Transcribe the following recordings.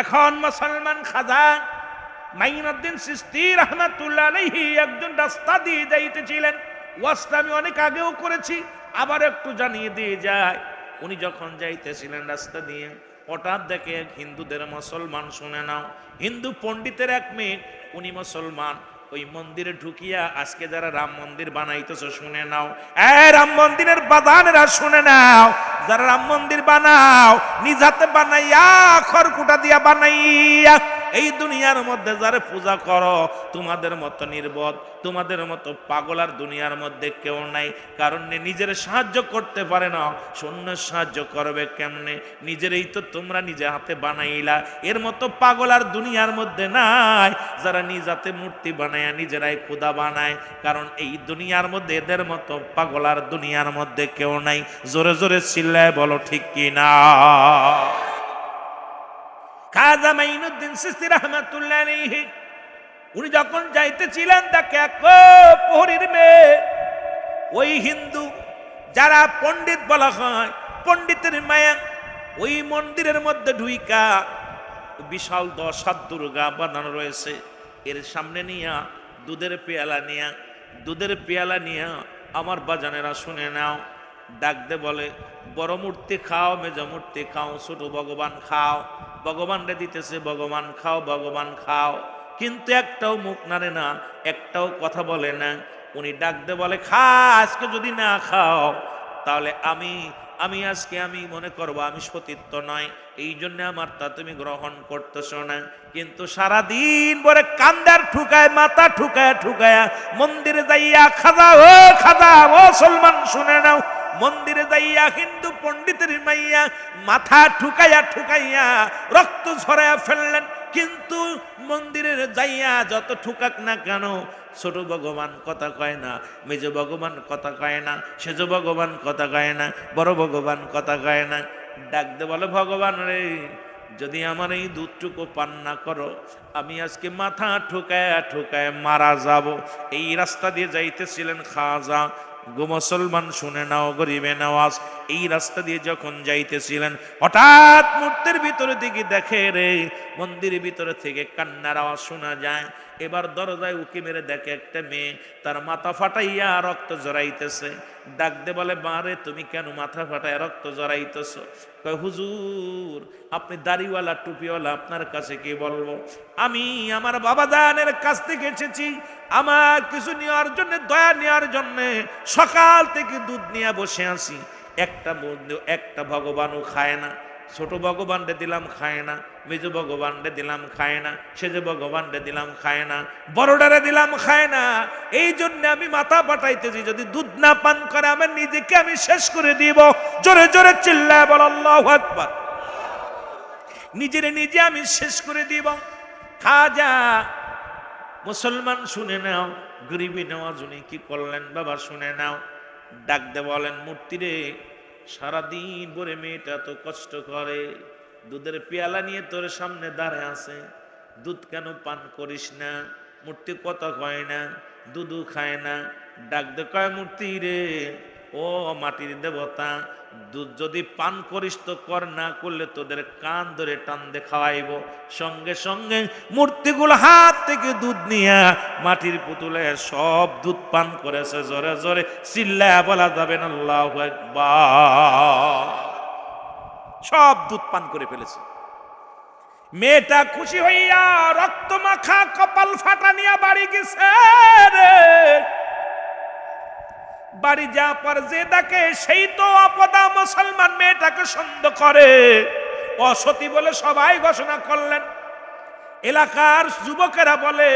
এখন মুসলমান খাজা মাইনুদ্দিন চিশতি রাহমাতুল্লাহ আলাইহি একজন রাস্তা দিয়ে যাইতেছিলেন। ওয়াজটা আমি অনেক আগেও করেছি, আবার একটু জানিয়ে দিয়ে যায়। উনি যখন যাইতেছিলেন রাস্তা দিয়ে, হঠাৎ দেখে হিন্দুদের মুসলমান, শুনে নাও, হিন্দু পণ্ডিতের এক মেয়ে, উনি মুসলমান, ওই মন্দিরে ঢুকিয়া আজকে যারা রাম মন্দির বানাইতেছে শুনে নাও, রাম মন্দিরের বাদানেরা শুনে নাও, যারা রাম মন্দির বানাও নিজ হাতে বানাইয়া খড়কুটা দিয়া বানাইয়া এই দুনিয়ার মধ্যে যারা পূজা করো, তোমাদের মতো নির্বোধ, তোমাদের মতো পাগল আর দুনিয়ার মধ্যে কেউ নাই। কারণ নিজের সাহায্য করতে পারে না, শূন্য সাহায্য করবে কেমনে? নিজেরই তো তোমরা নিজে হাতে বানাইলা। এর মতো পাগল আর দুনিয়ার মধ্যে নাই যারা নিজ হাতে মূর্তি বানায় নিজেরাই খোদা বানায়। কারণ এই দুনিয়ার মধ্যে এদের মতো পাগল আর দুনিয়ার মধ্যে কেউ নাই। জোরে জোরে চিল্লায় বলো ঠিক কিনা? খাজা মাইনুদ্দিন চিশতি রাহমাতুল্লাহ আলাইহি উনি যখন যাইতেছিলেন, তাকে এক প্রহরীর মেয়ে, ওই হিন্দু যারা পণ্ডিত বলা হয়, পণ্ডিতের মায়া, ওই মন্দিরের মধ্যে ঢুইকা বিশাল 10 হাত দুর্গা বানানো রয়েছে, এর সামনে নিয়া দুধের পেয়ালা নিয়া আমার বাজানেরা শুনে নাও, ডাক দে বলে, বড় মূর্তি খাও, মেজ মূর্তি খাও, ছোট ভগবান খাও। ভগবান রে দিতেছে, ভগবান খাও, ভগবান খাও, কিন্তু একটাও মুখ নাড়ে না, একটাও কথা বলে না। উনি ডাক দে বলে, খা, আজকে যদি না খাও তাহলে আমি আজকে আমি মনে করবো আমি সতীত্ব নয়, এই জন্য আমার তা তুমি গ্রহণ করতেছো না। কিন্তু সারাদিন পরে কান্দার ঠুকায়, মাথা ঠুকায় মন্দিরে যাইয়া, খাজা ও সলমান শুনে নাও, মন্দিরে যাইয়া হিন্দু পণ্ডিতের মাইয়া মাথা ঠুকাইয়া রক্ত ঝরাইয়া ফেললেন। কিন্তু মন্দিরের যাইয়া যত ঠুকাক না কেন, ছোট ভগবান কথা কয় না, মেজ ভগবান কথা কয় না, সেজ ভগবান কথা কয় না, বড় ভগবান কথা কয় না। ডাক দে বলে, ভগবান রে, যদি আমার এই দুধটুকু পান না করো, আমি আজকে মাথা ঠুকায় মারা যাব। এই রাস্তা দিয়ে যাইতেছিলেন খাজা মুসলমান, শুনে নাও গরিবে নওয়াজ, এই রাস্তা দিয়ে যখন যাইতেছিলেন, হঠাৎ মূর্তির ভিতরে দিকে দেখে রে, মন্দিরের ভিতরে থেকে কান্নার আওয়াজ শোনা যায়। এবার দরজায় উকি মেরে দেখে একটা মেয়ে তার মাথা ফাটাইয়া রক্ত জড়াইতেছে। ডাক দে বলে, বারে তুমি কেন মাথা ফাটাইয়া রক্ত জড়াইতেছ? কয়, হুজুর আপনি দাড়িওয়ালা টুপিওয়ালা, আপনার কাছে কি বলবো? আমি আমার বাবা জানের কাছ থেকে এসেছি, আমার কিছু নেওয়ার জন্য, দয়া নেওয়ার জন্য সকাল থেকে দুধ নিয়ে বসে আছি, একটা ভগবানও খায় না। ছোট ভগবান রে দিলাম খায় না, মেজ ভগবান রে দিলাম খায় না, সেজ ভগবান রে দিলাম খায় না, বড়ডারে দিলাম খায় না। এই জন্য আমি মাথা পাঠাইতেছি, যদি দুধ না পান করে আমার নিজেকে আমি শেষ করে দিব। জোরে জোরে চিল্লায় বল আল্লাহু আকবার। নিজে আমি শেষ করে দিব। খাজা মুসলমান শুনে নাও, গরিবি নওয়াজ উনি কি করলেন বাবা শুনে নাও। ডাক দে বলেন, মূর্তি রে, সারাদিন ভরে মেয়েটা তো কষ্ট করে, দুধের পেয়ালা নিয়ে তোর সামনে দাঁড়ায় আছে, দুধ কেন পান করিস না? মূর্তি কথা কয় না, দুধও খায় না। ডাক দে কয়, মূর্তি রে, ও মাটির দেবতা, দুধ যদি পান করিস তো কর, না করলে তোদের কান ধরে টান দে খাওয়াইব। সঙ্গে সঙ্গে মূর্তিগুলো হাত থেকে দুধ নিয়ে মাটির পুতুলে সব দুধ পান করেছে। জোরে জোরে চিল্লায়া বলা যাবে না আল্লাহু আকবার। সব দুধ পান করে ফেলেছে। মেয়েটা খুশি হইয়া রক্ত মাখা কপাল ফাটা নিয়ে বাড়ি গেছে রে। বাড়ি যা পর যে ডাকে সেই তো অপদা। মুসলমান মেয়েটাকে সন্দেহ করে, অসতী বলে সবাই ঘোষণা করলেন। এলাকার যুবকেরা বলে,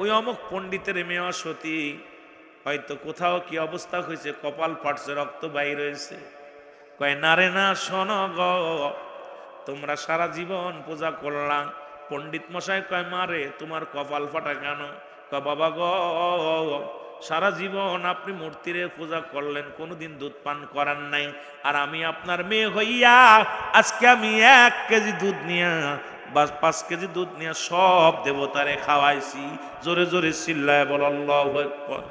ওই অমুক পণ্ডিতের মেয়ে অসতী, হয়তো কোথাও কি অবস্থা হয়েছে, কপাল ফাটছে, রক্ত বাইর হয়েছে। কয়, না রে না, শোনো গো, তোমরা সারা জীবন পূজা করলাম। পণ্ডিত মশাই কয়, মারে তোমার কপাল ফাটা কেন? কয়, বাবা গো, সারা জীবন আপনি মূর্তিরে পূজা করলেন, কোনোদিন দুধ পান করার নাই, আর আমি আপনার মেয়ে হইয়া আজকে আমি 1 কেজি দুধ নিয়ে বা 5 কেজি দুধ নিয়ে সব দেবতারে খাওয়াইছি। জোরে জোরে চিল্লায় বল আল্লাহু আকবার।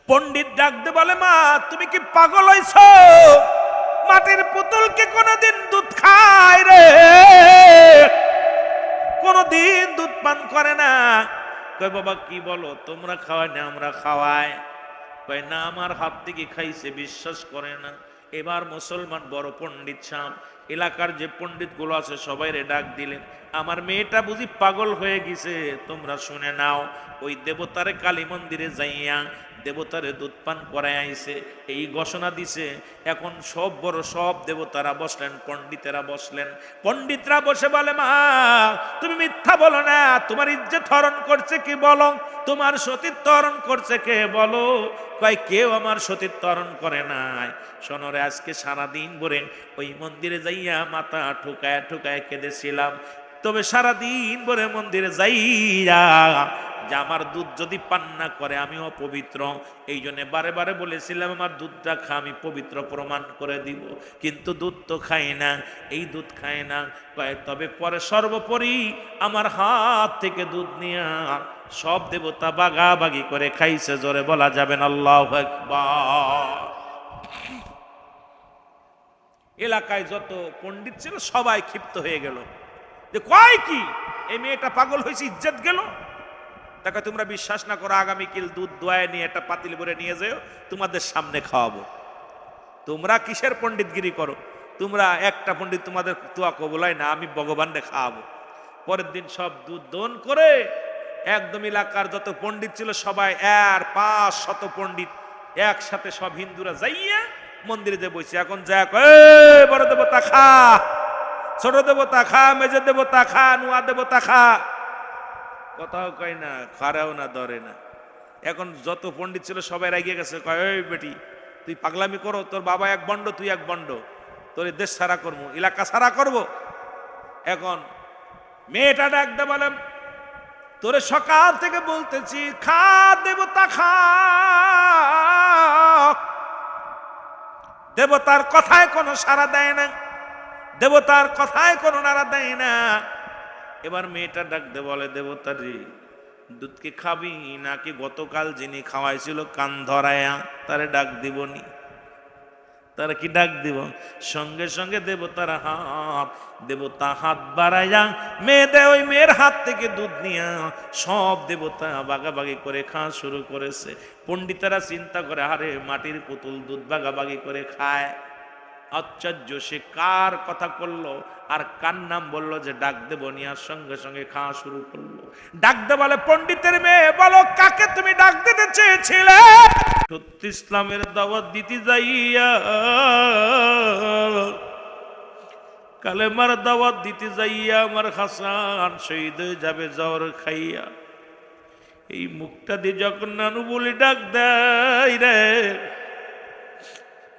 পণ্ডিত ডাকতে বলে, মা তুমি কি পাগল হইছো? মাটির পুতুল কি কোনোদিন দুধ খায় রে? পান করে না। কয় বাবা কি বলো, তোমরা খাওয়াই না আমরা খাওয়াই? কয় না, আমার হাত থেকে খাইছে, বিশ্বাস করে না। এবার মুসলমান বড় পণ্ডিত সাহেব এলাকার যে পণ্ডিত গুলো আছে সবাই রে ডাক দিলেন, আমার মেয়েটা বুঝি পাগল হয়ে গেছে, তোমরা শুনে নাও। ওই দেবতারে কালী মন্দিরে যাইয়া দেবতারে দুধ পান করায় আইছে, এই ঘোষণা দিছে। এখন সব বড় সব দেবতারা বসলেন, পণ্ডিতেরা বসলেন। পণ্ডিতরা বসে বলে, মা তুমি মিথ্যা বলো না, তোমার ইজ্জত হরণ করছে কি বলো, তোমার সতীত্ব হরণ করছে কে বলো? কয় কেউ আমার সতীত্ব হরণ করে নাই। শোনরে, আজকে সারাদিন ভরে ওই মন্দিরে যাইয়া মাথা ঠুকায় ঠুকায় কেঁদেছিলাম, তবে সারাদিন ভরে মন্দিরে যাইয়া যে আমার দুধ যদি পান না করে আমি অপবিত্র, এই জন্য বারে বারে বলেছিলাম আমার দুধটা খা, আমি পবিত্র প্রমাণ করে দিব, কিন্তু দুধ তো খাই না, এই দুধ খায় না। কয় তবে পরে সর্বোপরি আমার হাত থেকে দুধ নিয়ে সব দেবতা বাগাবাগি করে খাইছে। জোরে বলা যাবেন আল্লাহু আকবার। এলাকায় যত পণ্ডিত ছিল সবাই ক্ষিপ্ত হয়ে গেল যে কয় কি, এই মেয়েটা পাগল হয়েছে, ইজ্জত গেল। তাকে তোমরা বিশ্বাস না করো, আগামীকাল দুধ দোয়ায় নিয়ে একটা পাতিল ভরে নিয়ে যাও, তোমাদের সামনে খাওয়াবো। তোমরা কিসের পণ্ডিতগিরি করো? তোমরা একটা পণ্ডিত তোমাদের তোয়া কবুলায় না, আমি ভগবানকে খাওয়াবো। পরের দিন সব দুধ দোন করে একদম এলাকার যত পণ্ডিত ছিল সবাই 500 পণ্ডিত একসাথে সব হিন্দুরা যাইয়া মন্দিরে যে বসে। এখন যা বড় দেবতা খা, ছোট দেবতা খা, মেজর দেবতা খা, নুয়া দেবতা খা, কথাও কয় না, খারাও না, ধরে না। এখন যত পণ্ডিত ছিল সবাই রাগিয়ে গেছে, কয় ওই বেটি তুই পাগলামি করো, তোর বাবা এক বন্ড তুই এক বন্ড, তোর দেশ সারা করবো, এলাকা সারা করবো। এখন মেয়েটা ডাকতে বলেন, তোরে সকাল থেকে বলতেছি খা দেবতা খা, দেবতার কথায় কোনো সাড়া দেয় না, দেবতার কথায় কোনো নাড়া দেয় না। এবার মেয়েটা ডাকতে বলে, দেবতা রে দুধ কি খাবি নাকি গতকাল যিনি খাওয়াইছিল কান ধরায়া তারে ডাক দিবনি? তারা কি ডাক দিব? সঙ্গে সঙ্গে দেবতার দেবতা হাত বাড়াইয়া মেয়েদের ওই মেয়ের হাত থেকে দুধ নিয়ে সব দেবতা বাগাবাগি করে খাওয়া শুরু করেছে। পণ্ডিতেরা চিন্তা করে, আরে মাটির পুতুল দুধ বাগাবাগি করে খায়, আশ্চর্য, সে কার কথা করলো আর কার নাম বললো যে ডাক দেব নিয়ে, সঙ্গে সঙ্গে খাওয়া শুরু করলো। ডাক দে বলে, পণ্ডিতের মেয়ে বলো কাকে তুমি ডাক দিতে চেয়েছিলে? সত্য ইসলামের দাওয়াত দিতে যাইয়া, কালেমার দাওয়াত দিতে যাইয়া আমার হাসান শহীদ হয়ে যাবে জ্বর খাইয়া। এই মুখটা দিয়ে যখন নানু বলি ডাক দেয় রে,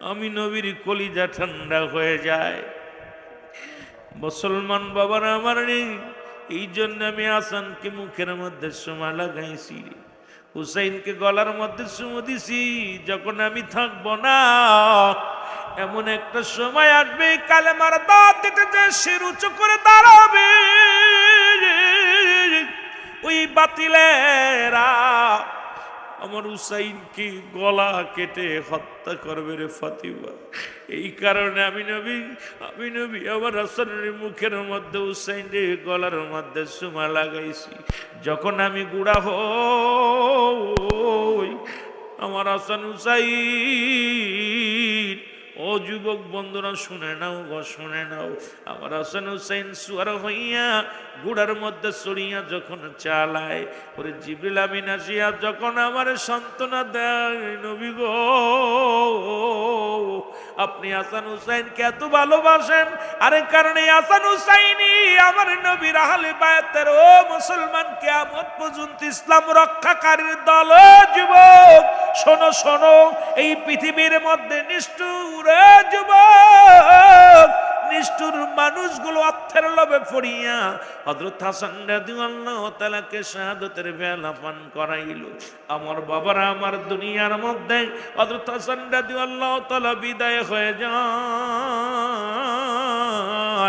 আমি নবীর কলিজা ঠান্ডা হয়ে যায়। মুসলমান বাবার আমার নেই, এই জন্য আমি হাসানকে মুখের মধ্যে সুমা লাগাইছি, হুসাইনকে গলার মধ্যে চুমু দিছি। যখন আমি থাকবো না, এমন একটা সময় আসবে কালেমার দাওয়াত দিতে যে শির উঁচু করে দাঁড়াবে, ওই বাতিলেরা আমার হুসাইনকে গলা কেটে হত্যা করবে রে ফাতিমা। এই কারণে আমি নবী আমার হাসানের মুখের মধ্যে হুসাইনের গলার মধ্যে সুমা লাগাইছি। যখন আমি গুড়া হই, আমার হাসান হুসাইন, ও যুবক বন্ধুরা শুনে নাও গো, শুনে নাও, আমার হাসান হুসাইন সুয়ার হইয়া গুড়ার মধ্যে চড়িয়া যখন চালায়, ওরে জিবরিল আমিন আসিয়া যখন আমার সান্ত্বনা দেয়, নবী গো আপনি হাসান হুসাইনকে এত ভালোবাসেন, আরে কারণে হাসান হুসাইনি আমার নবীর আহলে বায়াতের। ও মুসলমান, কিয়ামত পর্যন্ত ইসলাম রক্ষাকারীর দল। যুবক শোনো শোনো, এই পৃথিবীর মধ্যে নিষ্ঠুর যুবক, নিষ্ঠুর মানুষগুলো অর্থের লোভে পড়িয়া হযরত হাসান রাদিয়াল্লাহু তাআলাকে শাহাদাতের বেলা পান করাইল। আমার বাবারা, আমার দুনিয়ার মধ্যে হযরত হাসান রাদিয়াল্লাহু তাআলা বিদায় হয়ে যায়।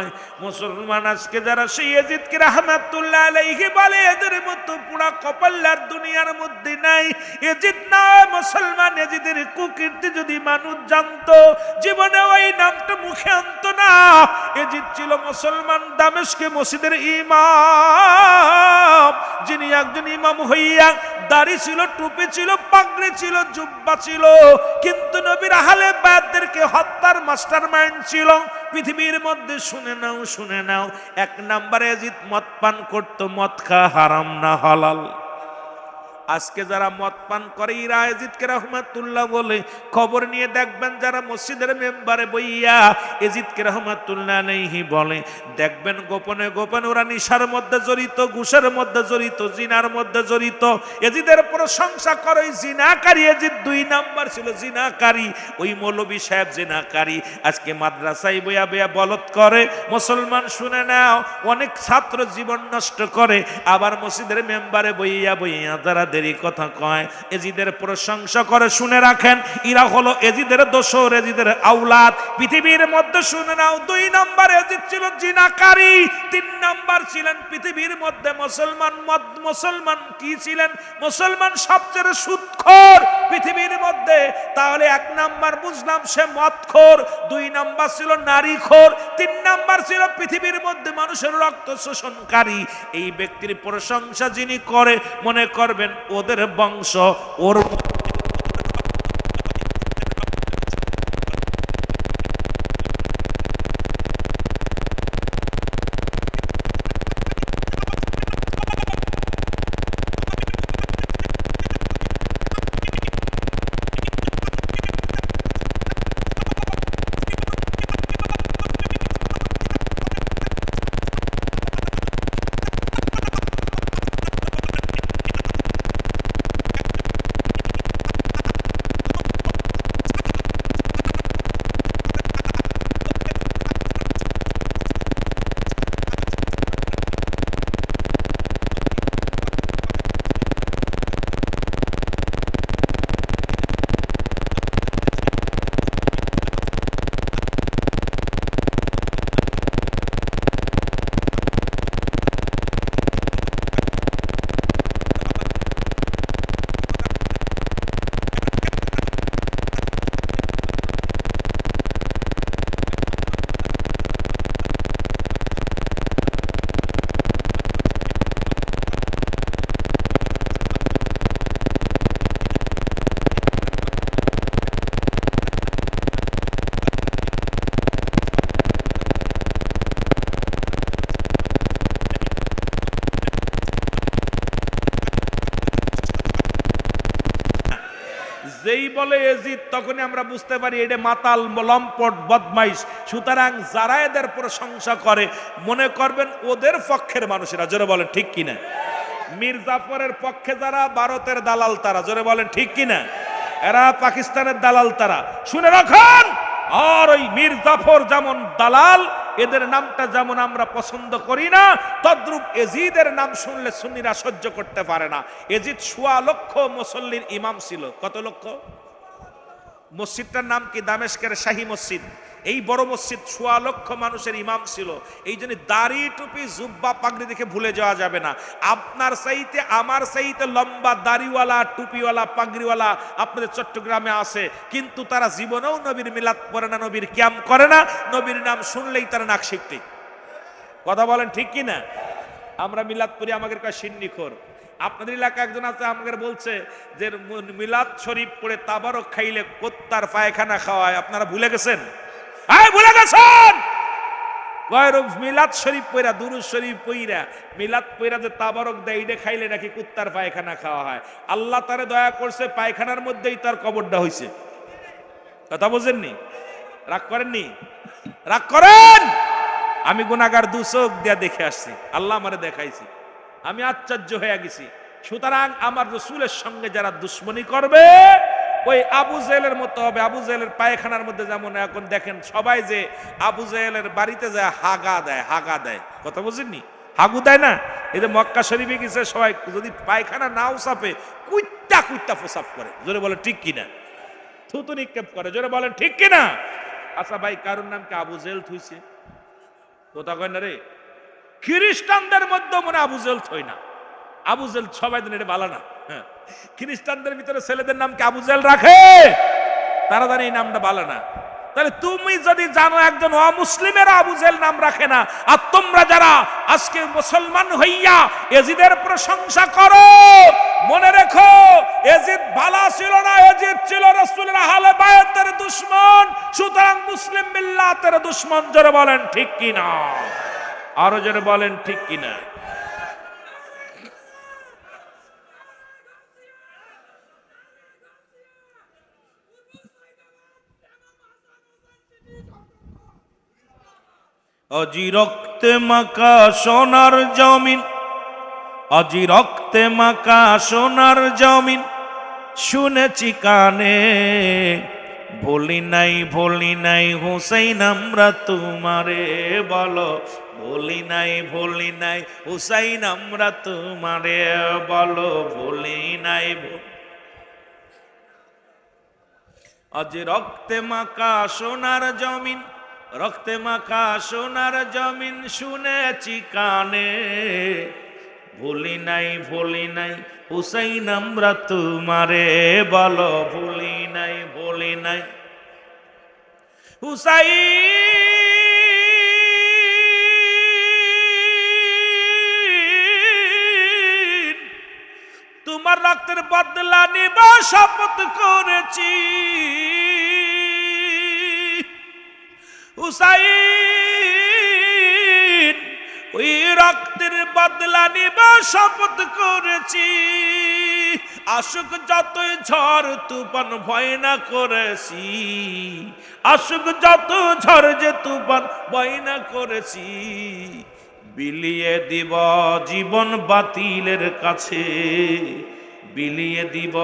নয়। মুসলমান আজকে যারা সেই ইয়াজিদকে রাহমাতুল্লাহ আলাইহি বলে, এদের মতো পুরা কপাল্লার দুনিয়ার মধ্যে নাই। ইয়াজিদ না মুসলমান, ইয়াজিদের কুকীর্তি যদি মানুষ জানতো, জীবনে ওই নামটা মুখে আনতো না। ইয়াজিদ ছিল মুসলমান দামেস্কে মসজিদের ইমাম, যিনি একজন ইমাম হইয়া দাড়ি ছিল, টুপি ছিল, পাগড়ি ছিল, জুব্বা ছিল, কিন্তু নবীর আহলে বায়াতদেরকে হত্যার মাস্টারমাইন্ড ছিল পৃথিবীর মধ্যে। শুনে নাও, শুনে নাও, এক নম্বরে ইয়াজিদ মদ পান করত। মদ খাওয়া হারাম না হালাল? আজকে যারা মদ পান করে ইরা ইয়াজিদকে রাহমাতুল্লাহ বলে, খবর নিয়ে দেখবেন যারা মসজিদের মেম্বারে বইয়া ইয়াজিদকে রাহমাতুল্লাহ আলাইহি বলে, দেখবেন গোপনে গোপনে ওরা নিশার মধ্যে জড়িত, ঘুষের মধ্যে জড়িত, জিনার মধ্যে জড়িত। ইয়াজিদের প্রশংসা করে জিনাকারী। ইয়াজিদ 2 নাম্বার ছিল জিনাকারী। ওই মৌলভী সাহেব জিনাকারী, আজকে মাদ্রাসায় বইয়া বইয়া বলত করে। মুসলমান শুনে নাও, অনেক ছাত্র জীবন নষ্ট করে, আবার মসজিদের মেম্বারে বইয়া বইয়া যারা দেরি কথা কয়, ইয়াজিদের প্রশংসা করে। শুনে রাখেন, এরা হলো ইয়াজিদের দোসর, ইয়াজিদের আওলাদ পৃথিবীর মধ্যে। শুনে নাও, 2 নাম্বার ইয়াজিদ ছিল জিনাকারী, 3 নাম্বার ছিলেন পৃথিবীর মধ্যে মুসলমান। মুসলমান কি ছিলেন? মুসলমান সবচেয়ে সুদখোর পৃথিবীর মধ্যে। তাহলে 1 নাম্বার বুঝলাম সে মদখোর, 2 নাম্বার ছিল নারীখোর, 3 নাম্বার ছিল পৃথিবীর মধ্যে মানুষের রক্ত শোষণকারী। এই ব্যক্তির প্রশংসা যিনি করে, মনে করবেন ওদের বংশ ওর যেই বলে ইয়াজিদ, তখনই আমরা বুঝতে পারি এটা মাতাল, লম্পট, বদমাইশ। সুতরাং যারা এদের প্রশংসা করে, মনে করবেন ওদের পক্ষের মানুষেরা। জোরে বলেন ঠিক কিনা? মীর জাফরের পক্ষে যারা, ভারতের দালাল তারা। জোরে বলেন ঠিক কিনা? এরা পাকিস্তানের দালাল তারা। শুনে রাখুন, আর ওই মীর জাফর যেমন দালাল, এদের নামটা যেমন আমরা পছন্দ করি না, তদ্রূপ ইয়াজিদের নাম শুনলে সুন্নিরা সহ্য করতে পারে না। ইয়াজিদ 1.25 লক্ষ মুসল্লির ইমাম ছিল। কত লক্ষ? মসজিদটার নাম কি? দামেস্কের শাহী মসজিদ। এই বড় মসজিদ 1.25 লক্ষ মানুষের ইমাম ছিল। এই জন্য দাড়ি, টুপি, জুব্বা, পাগড়ি দেখে ভুলে যাওয়া যাবে না। আপনার চাইতে আমার চাইতে লম্বা দাড়িওয়ালা, টুপিওয়ালা, পাগড়িওয়ালা আপনাদের চট্টগ্রামে আছে, কিন্তু তারা জীবনেও নবীর মিলাদ পড়ে না, নবীর কিয়াম করে না, নবীর নাম শুনলেই তারা নাক শিখতে। কথা বলেন ঠিক কিনা? আমরা মিলাদ পড়ি, আমাদের কাছে সিন্নিখোর। আপনাদের এলাকা একজন আছে, আমাদের বলছে যে মিলাদ শরীফ পড়ে তাবারক খাইলে কুত্তার পায়খানা খাওয়ায়। আপনারা ভুলে গেছেন? ভুলে গেছেন? মিলাদ শরীফ পইরা, দুরূদ শরীফ পইরা, মিলাদ পইরা যে তাবারক দেয়, এটা খাইলে নাকি কুত্তার পায়খানা খাওয়া হয়। আল্লাহ তারে দয়া করছে, পায়খানার মধ্যেই তার কবরটা হয়েছে। কথা বুঝেননি? রাগ করেননি? রাগ করেন? আমি গুনাহগার 2 চোখ দিয়া দেখে আসছি, আল্লাহ আমারে দেখাইছি, আমি আশ্চর্য হয়ে গেছি। সুতরাং আমার রাসূলের সঙ্গে যারা দুশ্মনী করবে, ওই আবু জেহেলের মতো হবে। আবু জেহেলের পায়খানার মধ্যে যেমন এখন দেখেন সবাই যে আবু জেহেলের বাড়িতে যায় হাগা দেয়, হাগা দেয়। কথা বুঝেননি? হাগু দেয় না? এই যে মক্কা শরীফে গেছে, সবাই যদি পায়খানা নাও চাপে, কুইট্টা কুইট্টা প্রসাব করে। জোরে বলে ঠিক কিনা? থুতু নিক্ষেপ করে। জোরে বলেন ঠিক কিনা? আচ্ছা ভাই, কারোর নাম কি আবু জেহেল থুইছে? কথা কয় না রে, খ্রিস্টানদের মধ্যে মনে আবু জেল থই না, আবু জেল সবাই দিন এটা ভালো না। হ্যাঁ, খ্রিস্টানদের ভিতরে ছেলেদের নাম কি আবু জেল রাখে? তারা জানে এই নামটা ভালো না। তাহলে তুমি যদি জানো একজন অমুসলিমেরা আবু জেল নাম রাখে না, আর তোমরা যারা আজকে মুসলমান হইয়া এজিদের প্রশংসা করো, মনে রেখো এজিদ ভালো ছিল না, এজিদ ছিল রাসূলের আহলে বায়াতের দুশমন। সুতরাং মুসলিম মিল্লাতের দুশমন। জোরে বলেন ঠিক কিনা, আরো জোরে বলেন ঠিক কিনা। আজি রক্তে মাখা সোনার জমিন, আজি রক্তে মাখা সোনার জমিন, শুনেছি কানে, ভুলি নাই হুসাইন আমরা তোমারে, বলো ভুলি নাই হুসাইন আমরা তোমারে, বলো ভুলি নাই। আজি রক্তে মাখা সোনার জমিন, রক্তে মাখা সোনার জমিন, শুনেছি কানে, ভুলি নাই হুসাইন আমরা তোমারে, বলো ভুলি নাই হুসাইন তোমার রক্তের বদলা নিব শপথ করেছি, হুসাইন ওই রক্তের বদলা নিব শপথ করেছি, আসুক যতই ঝড় তুফান ভয় না করেছি, আসুক যত ঝড় যে তুফান ভয় না করেছি, বিলিয়ে দিব জীবন বাতিলের কাছে, বিলিয়ে দিব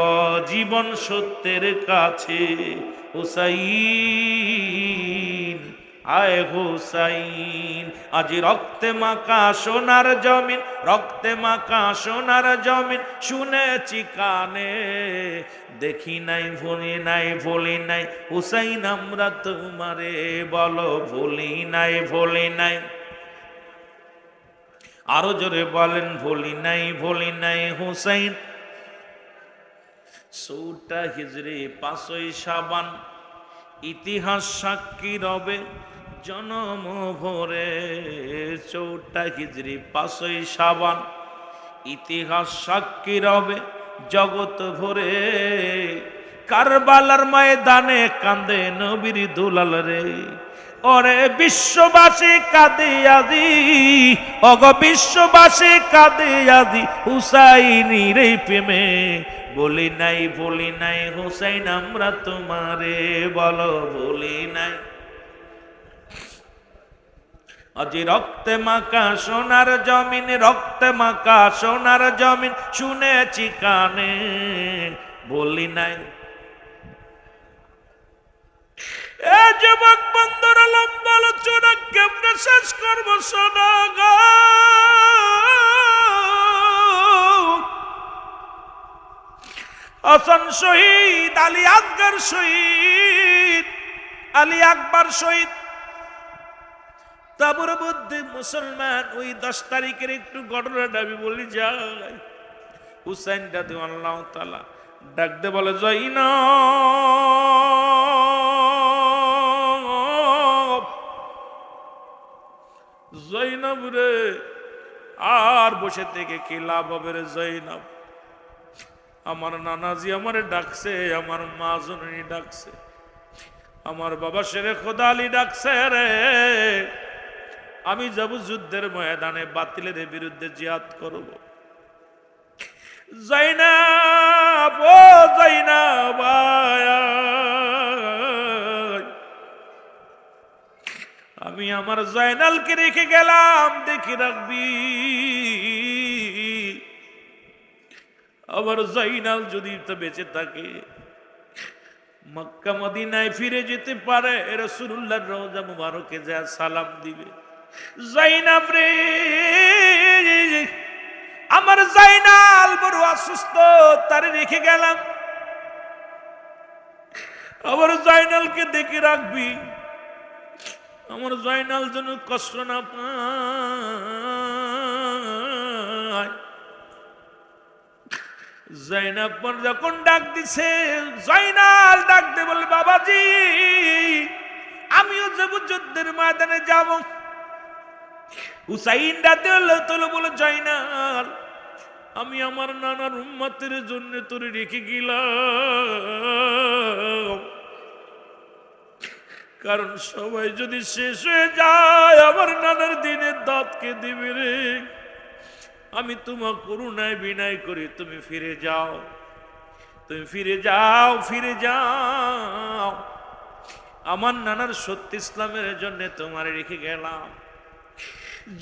জীবন সত্যের কাছে, হুসাইন আয় হুসাইন। আজি রক্তে মাখা সোনার জমিন, রক্তে মাখা সোনার জমিন, শুনেছি কানে, দেখি নাই ভুলি নাই হুসাইন আমরা তোমারে, বলো ভুলি নাই। আরো জোরে বলেন ভুলি নাই হুসাইন। 14 হিজরি 5ই শাবান, ইতিহাস সাক্ষী রবে জনম ভরে। 14 হিজরি 5ই শাবান, ইতিহাস সাক্ষী রবে জগৎ ভরে। কারবালার ময়দানে কান্দে নবীর দুলাল রে, ওরে বিশ্ববাসী কাঁদে আজি, অগ বিশ্ববাসী কাঁদে আজি, হুসাইনির প্রেমে, বলি নাই হুসাইন আমরা তোমারে, বলো ভুলি নাই। আজি রক্তে মাখা সোনার জমিন, রক্তে মাখা সোনার জমিন, শুনেছি কানে, বলি নাই। এ যুবক বন্ধুরা, লম্বা আলোচনা কেমনে শেষ করবো শোনা গো। হাসান শহীদ, আলী আকবর শহীদ, আলী আকবর শহীদ, তাবুর বুদ্ধি মুসলমান। ওই 10 তারিখের একটু ঘটনাটা আমি বলি যাই। হুসাইন রাদিয়াল্লাহু তাআলা ডাক দে বলে, জৈনব রে, আর বসে থেকে কি লাভ হবে রে জৈনব, আমার নানাজি আমারে ডাকছে, আমার মা জননী ডাকছে, আমার বাবা শেরে খোদা আলী ডাকছে রে, আমি যাব যুদ্ধের ময়দানে, বাতিলের বিরুদ্ধে জিহাদ করব। জৈনব, ও জৈনব, আমি আমার জয়নালকে রেখে গেলাম, দেখে রাখবি, আমার জয়নাল যদি বেঁচে থাকে মক্কা মদিনায় ফিরে যেতে পারে, রাসূলুল্লাহর রওজা মুবারকে যা সালাম দিবে। জয়নাব রে, আমার জয়নাল বড় অসুস্থ, তারে রেখে গেলাম, আমার জয়নালকে দেখে রাখবি, আমার জয়নাল যেন কষ্ট না পায়। জয়নাব যখন ডাক দিছে, জয়নাল ডাক দে বলে, বাবাজি আমিও যাব, যুদ্ধের ময়দানে যাব। হুসাইন রাদিয়াল্লাহু তাআলা বলে, জয়নাল আমি আমার নানার উম্মতের জন্য তোরে রেখে গেলাম, কারণ সবাই যদি শেষ হয়ে যায় আমার নানার দিনের দাঁতকে দিবে রে। আমি তোমার করুণায় বিনয় করি, তুমি ফিরে যাও, তুমি ফিরে যাও, ফিরে যাও। আমার নানার সত্য ইসলামের জন্য তোমার রেখে গেলাম।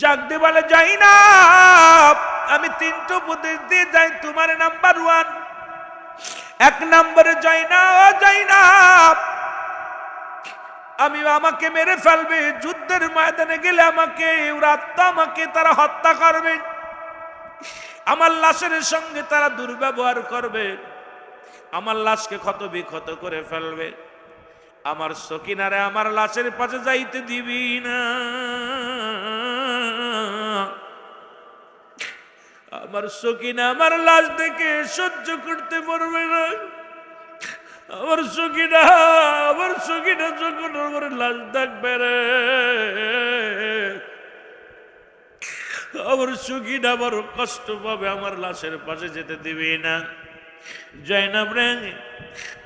জাগতে বলে, যাই না, আমি তিনটা উপদেশ দিয়ে যাই। তোমার নাম্বার 1, 1 নম্বরে যাই না, ও যাই না, আমি আমাকে মেরে ফেলবে, যুদ্ধের ময়দানে গেলে আমাকে আমাকে তারা হত্যা করবে, আমার লাশের সঙ্গে তারা দুর্ব্যবহার করবে, আমার লাশকে ক্ষত বিক্ষত করে ফেলবে। আমার সকিনারে আমার লাশের পাশে যাইতে দিবি না। আমার সকিনা আমার লাশ দেখে সহ্য করতে পারবে না। আমার সকিনা যখন আমার লাশ দেখবে রে, আমার সকিনা বড় কষ্ট পাবে, আমার লাশের পাশে যেতে দিবি না। জয়নাব রে,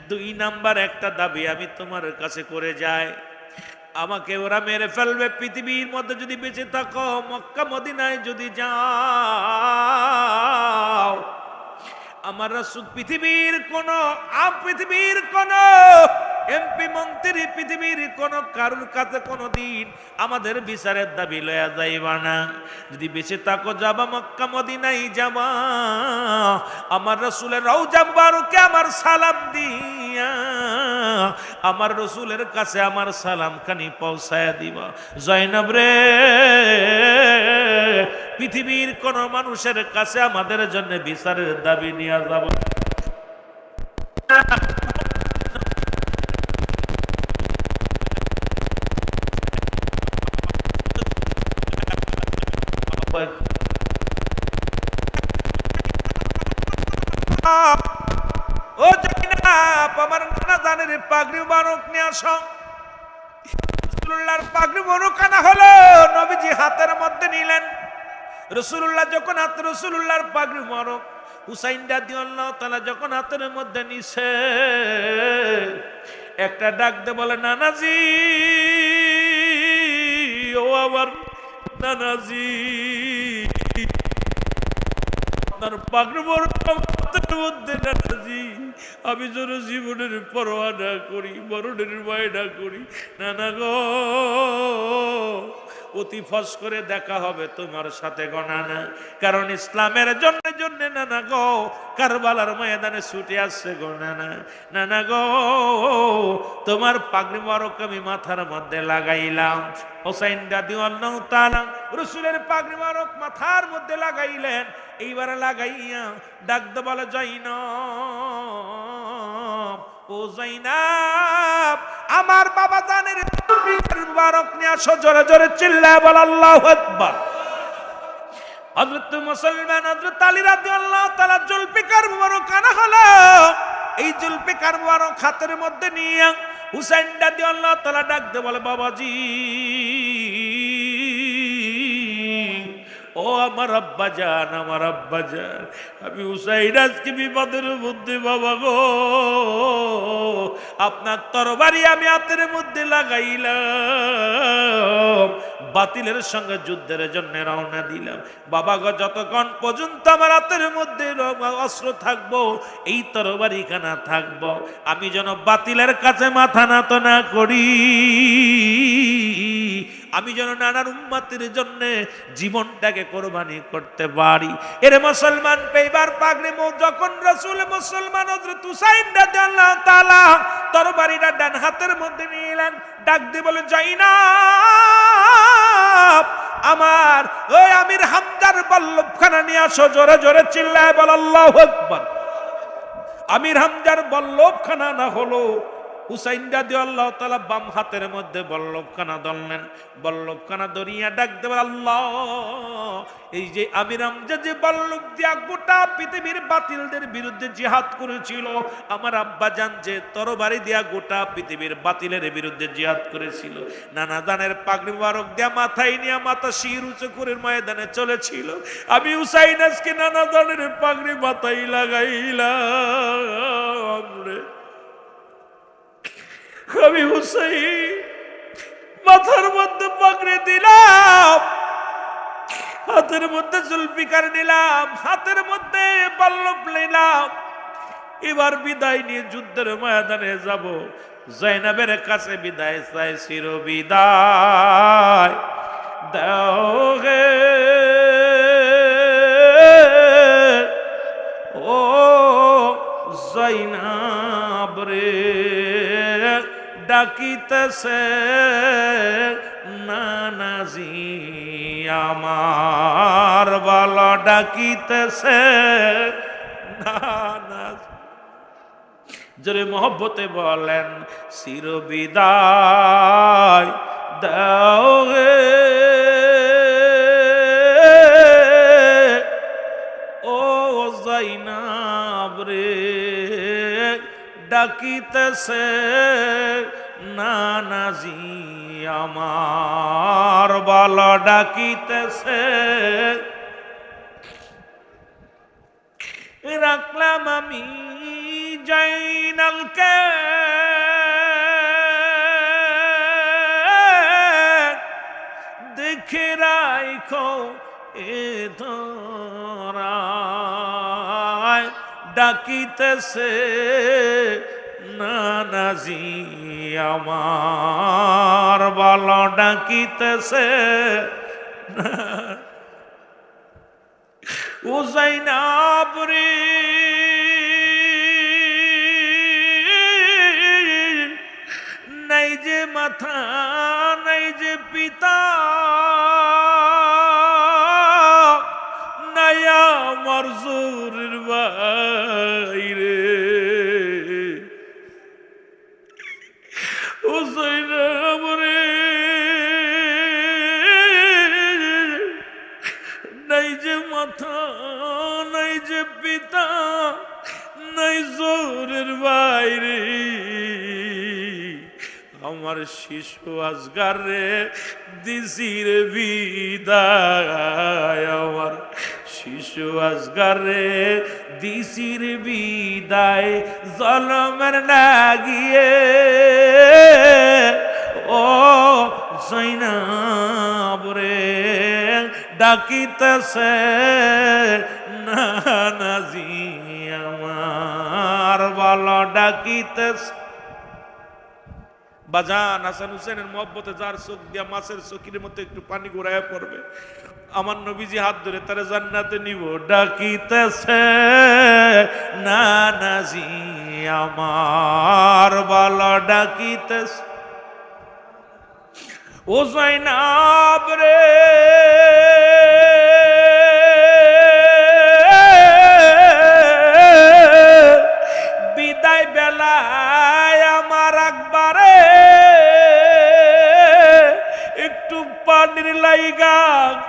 2 নাম্বার একটা দাবি আমি তোমার কাছে করে যাই। আমাকে ওরা মেরে ফেলবে, পৃথিবীর মধ্যে যদি বেঁচে থাকো, মক্কা মদিনায় যদি যাও, আমার রাসূল পৃথিবীর কোন এমপি মন্ত্রী, পৃথিবীর কোন কারুর কাছে কোনদিন আমাদের বিচারের দাবি লয়া যাইবা না। যদি বেঁচে থাকো যাবা মক্কা মদিনায় যাবা, আমার রাসূলের রওজা মুবারকে আমার সালাম দিয়া আমার রাসূলের কাছে আমার সালাম খানি পৌঁছায়া দিবা। জয়নব রে, পৃথিবীর কোন মানুষের কাছে আমাদের জন্য বিচারের দাবি নিয়ে যাব ও জয়নাব, আমার নানা জানের পাগড়ি মুবারক নিয়ে আসো। রাসূলুল্লাহর পাগড়ি মুবারক আনা হলো, নবীজি হাতের মধ্যে নিলেন। রাসূলুল্লাহ যখন রাসূলুল্লাহর পাগড়ি মুবারক হুসাইন রাদিয়াল্লাহু তাআলা যখন হাতের মধ্যে নিছে, একটা ডাক দিয়ে বলে, নানাজি, ও আমার নানাজি, আপনার পাগড়ি মুবারক হাতের মধ্যে নানাজি, আমি যেন জীবনের পরোয়া না করি, মরণের ভয় না করি। নানা গো, অতি ফস করে দেখা হবে তোমার সাথে গো নানা, কারণ ইসলামের জন্য নানা গো কারবালার ময়দানে ছুটে আসছে গো নানা। নানা গো, তোমার পাগড়ি মুবারক আমি মাথার মধ্যে লাগাইলাম। হুসাইন রাদিয়াল্লাহু তাআলা রাসূলের পাগড়ি মুবারক মাথার মধ্যে লাগাইলেন। এইবার লাগাইয়া ডাকতে বলে, জয়নাব, ও জয়নাব, আমার বাবা জানের মুবারক নিয়ে আসো। জোরে জোরে চিল্লায় বল আল্লাহু আকবার। হযরত মুসলমান হযরত আলী রাদিয়াল্লাহু তাআলা জুলফিকার মুবারক আনা হলো। এই জুলফিকার মুবারক হাতের মধ্যে নিয়ে হুসাইন রাদিয়াল্লাহু তাআলা ডাকতে বলে, বাবাজি, ও আমার আব্বা জান, আমার আব্বা জান, আমি হুসাইন আজকে বিপদের মধ্যে বাবা গো, আপনার তরবারি আমি হাতের মধ্যে লাগাইলাম, বাতিলের সঙ্গে যুদ্ধের জন্য রওনা দিলাম। বাবা গো, যতক্ষণ পর্যন্ত আমার হাতের মধ্যে অস্ত্র থাকবো, এই তরবারি খানা থাকবো, আমি যেন বাতিলের কাছে মাথা নত না করি, আমি যেন নানার উম্মতের জন্য জীবনটাকে কোরবানি করতে পারি। এর মুসলমান পেইবার পাগড়ি যখন রাসূল মুসলমান হযরত হুসাইন রাদিয়াল্লাহু তাআলা তরবারিটা ডান হাতের মধ্যে নিলেন, ডাক দিয়ে বলে, জয়নাব, আমার ওই আমির হামজার বল্লভখানা নিয়ে আসো। জোরে জোরে চিল্লায় বল আল্লাহু আকবার। আমির হামজার বল্লভখানা না হলো, হুসাইন রাদিয়াল্লাহু তাআলা বাম হাতের মধ্যে বল্লভখানা ধরলেন, বল্লভখানা ধরিয়া ডাক দেব, আল্লাহ, এই যে আমির হামজা যে বল্লভ দিয়া গোটা পৃথিবীর বাতিলদের বিরুদ্ধে জিহাদ করেছিল, আমার আব্বা জান যে তরবারি দিয়া গোটা পৃথিবীর বাতিলের বিরুদ্ধে জিহাদ করেছিল, নানা জানের পাগড়ি মুবারক দিয়া মাথায় নিয়ে মাথা শির উঁচু করে ময়দানে চলেছিল, আমি হুসাইন আজকে নানা জানের পাগড়ি মাথায় লাগাইলাম রে। আমি হুসাইন মাথার মধ্যে পাগড়ি দিলাম, হাতের মধ্যে জুলফিকার নিলাম, হাতের মধ্যে বল্লভ নিলাম, এবার বিদায় নিয়ে যুদ্ধের ময়দানে যাব। জয়নাবের কাছে বিদায় চাই, চির বিদায় দাও গে ও জয়নাব রে, ডাকিতেছে নানাজি আমার, বালা ডাকিতেছে নানাজি। জোরে মহব্বতে বলেন, চির বিদায় দাও গে ও জয়নাব রে, ডাকিতেছে নানাজি আমার, বালা ডাকিতেছে। রাখলাম আমি জয়নালকে দেখে রাখো এ ধরায়, ডাকিতেছে নানাজি আমার, বালা ডাকিতেছে। ও জয়নাব রে, নাই যে মাথা নাই যে পিতা, নাই আমার জোরের বাইরে, ও জয়নাব রে, নাই যে মাথা নাই যে পিতা, নাই জোরের বাইরে, আমার শিশু আজগার রে দিছির বিদায়, আমার শিশু আজগার রে দিছির বিদায়, জলমের লাগিয়ে ও জয়নাব রে, ডাকিতেছে নানাজি আমার, বালা ডাকিতেছে। বাজান হাসান হুসেনের মহব্বতে যার চোখ দিয়া মাছের চোখের মতো একটু পানি ঘুরাইয়া পড়বে, আমার নবীজি হাত ধরে তারা জান্নাতে নিব। ডাকিতেছে নানাজি আমার, বালা ডাকিতেছে ও জয়নাব রে, বিদায় বেলায় আমার আকবারে একটু পানির লাইগা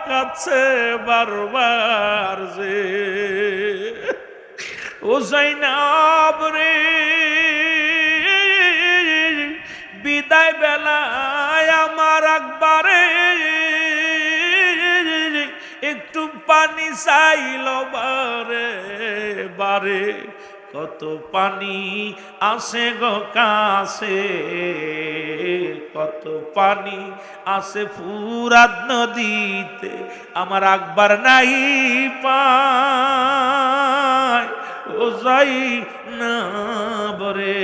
কাছে বারবার যে, ও জয়নাব রে, বিদায় বেলায় আমার আকবারে একটু পানি চাইল বারে বারে, কত পানি আসে গো কাছে, কত পানি আসে ফুরাত নদীতে, আমার আকবার নাই পায়, ও জয়নাব রে,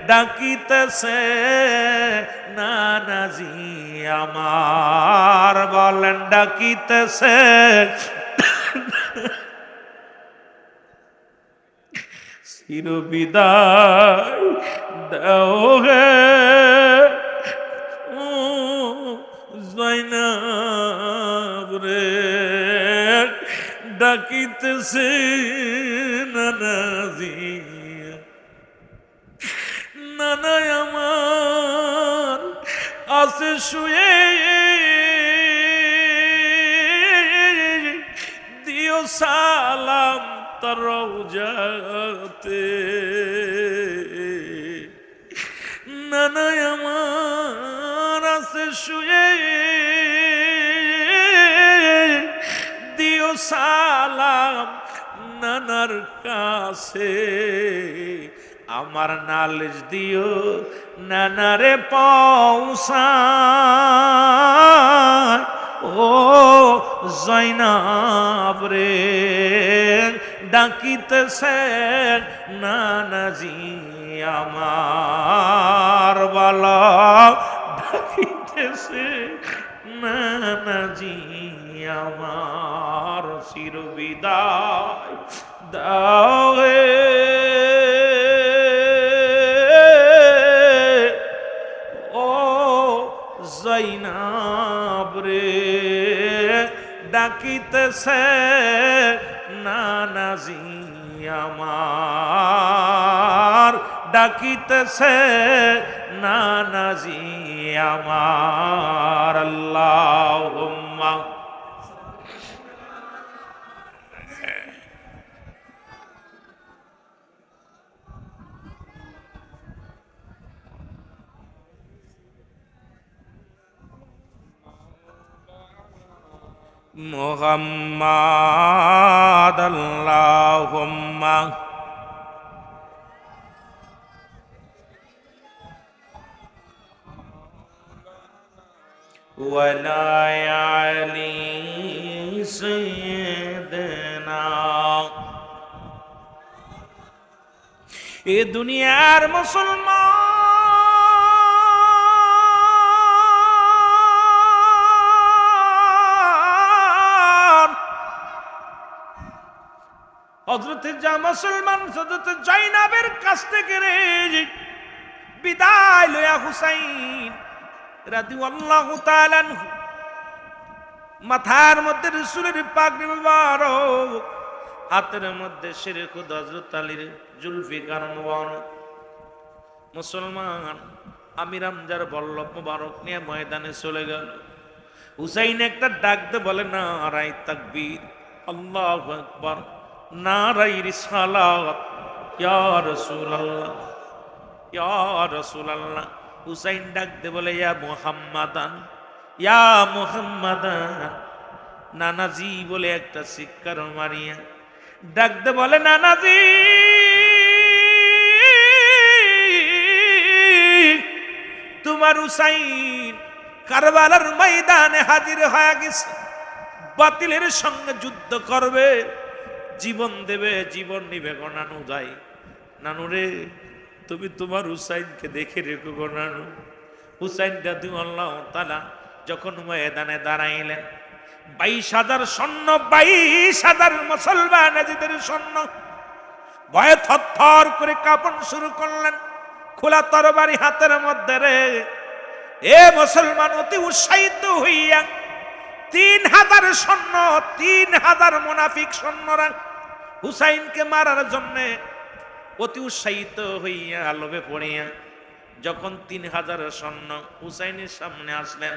ডাকিতেছে নানাজি আমার, বলেন ডাকিতেছে। চির বিদায় দাও গে ও জয়নাব রে, ডাকিতেছে নানাজি নানা আছে শুয়ে দিও সালাম তার রওজাতে। নানা আমার আছে শুয়ে দিও সালাম নানার কাছে। আমার নালিশ দিও নানারে পৌঁছায় ও জয়নাব রে ডাকিতেছে নানাজি আমার বালা ডাকিতেছে নানাজি আমার চির বিদায় দাও হে ও জয়নাব রে ডাকিতেছে নানাজি আমার ডাকিতেছে নানাজি আমার। আল্লাহুম্মা মুহাম্মাদ আল্লাহুম্মা ওয়ালা আলি সাইয়্যিদিনা। এ দুনিয়ার মুসলমান হযরতে মুসলমান হযরতে জাইনাবের কাছ থেকে রে বিদায় লয়া হুসাইন রাদিয়াল্লাহু তাআলা আনহু মাথার মধ্যে রাসূলের পাগড়ি মুবারক, হাতের মধ্যে শেরে খুদ হযরত আলীর জুলফিকার মুবারক। মুসলমান আমির হামজার বল্লভ মুবারক নিয়ে ময়দানে চলে গেল। হুসাইন একটা ডাক দে বলে নারায়ে তাকবীর, আল্লাহু আকবার, নারায়ে রিসালাত, ইয়া রাসূলুল্লাহ ইয়া রাসূলুল্লাহ। হুসাইন ডাক দে বলে ইয়া মুহাম্মাদান, ইয়া মুহাম্মাদান। নানাজি বলে একটা চিৎকার মারিয়া ডাক দে বলে নানাজি তোমার হুসাইন কারবালার ময়দানে হাজির হয়ে গেছে, বাতিলের সঙ্গে যুদ্ধ করবে, জীবন দেবে, জীবন নিবে গো নানু। যাই নানু রে, তুমি তোমার হুসাইনকে দেখে রেখো গো নানু। হুসাইন রাদিয়াল্লাহু তাআলা যখন ময়দানে দাঁড়াইলেন, 22,000 সৈন্য, 22,000 মুসলমান নিজেদের সৈন্য ভয়ে থরথর করে কাঁপন শুরু করলেন। খোলা তরবারি হাতের মধ্যে রে এ মুসলমান অতি উৎসাহিত হইয়া 3,000 সৈন্য, 3,000 মুনাফিক সৈন্যরা হুসাইনকে মারার জন্য অতি উৎসাহিত হইয়া লোভে পড়িয়া যখন 3,000 সৈন্য হুসাইনের সামনে আসলেন,